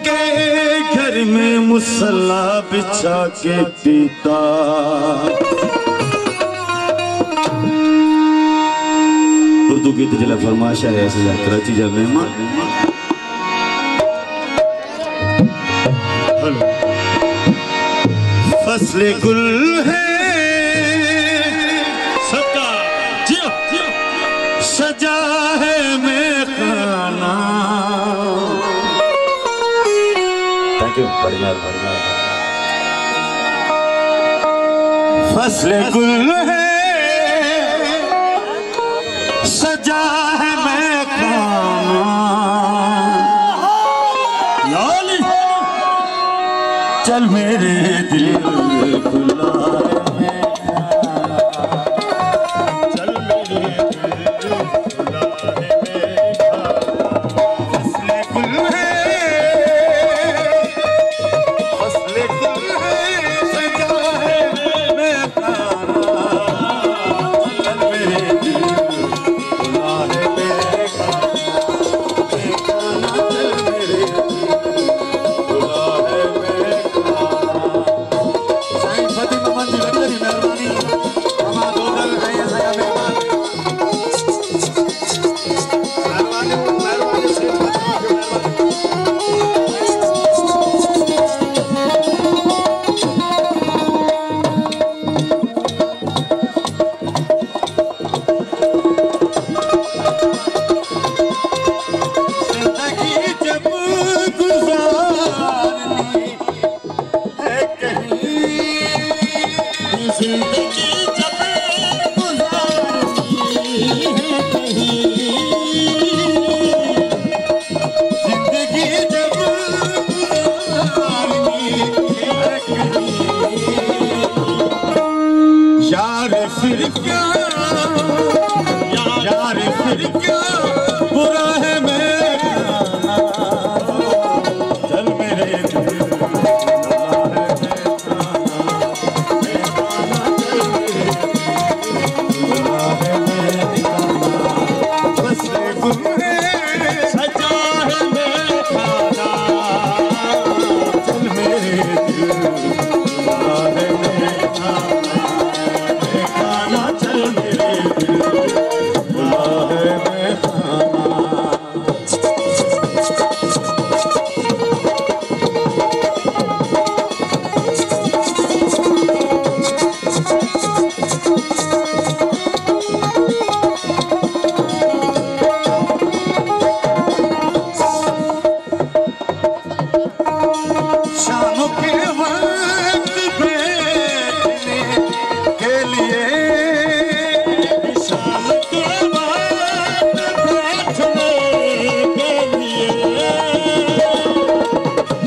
के घर में मुसल्ला बिछा के पीता। उर्दू की तजला फरमाइश है ऐसे कराची जब मेहमान फसले गुल है सबका जियो जियो सजा है मैं खाना। थैंक यू बढ़िया बढ़िया। फसले गुल है सजा है मैं खाना। लाली चल मेरे दिल खुला है चल मेरे दिल खुला है फसले गुल है फसले गुल है सजा है मैं खाना। चल मेरे दिल यार फिर क्या बुरा है मैं चल मेरे दिल सजा है मैं खाना। चल मेरे दिल है मैं खाना चल मेरे दिल है मैं खाना। शाम के वक्त बैठने के लिए शाम के वक्त बैठने के लिए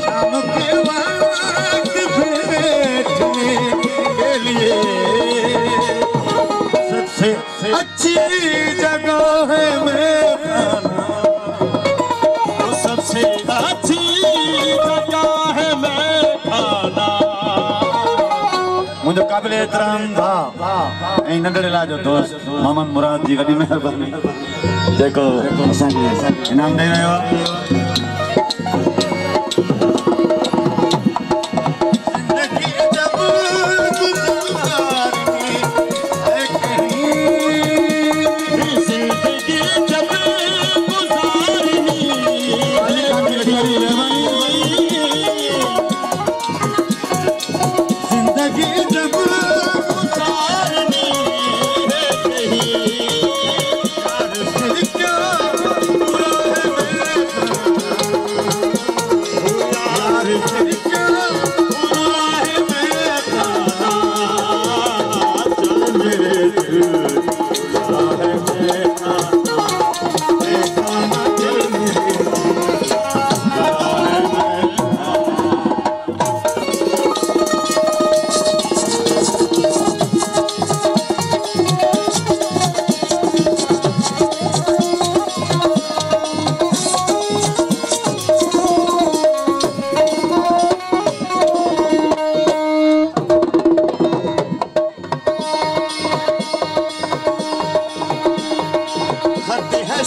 शाम के वक्त बैठने के लिए सबसे अच्छी जगह है मैं खाना। तो सबसे अच्छी मुझे काबिल एहतराम था नंढड़े लाजो दोस्त मोहम्मद मुराद जी कॾहिं महिरबानी जेको असांखे इनाम ॾेई रहियो आहे।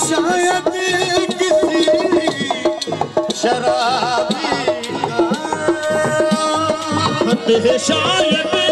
शायद किसी शराबी फतेह शायद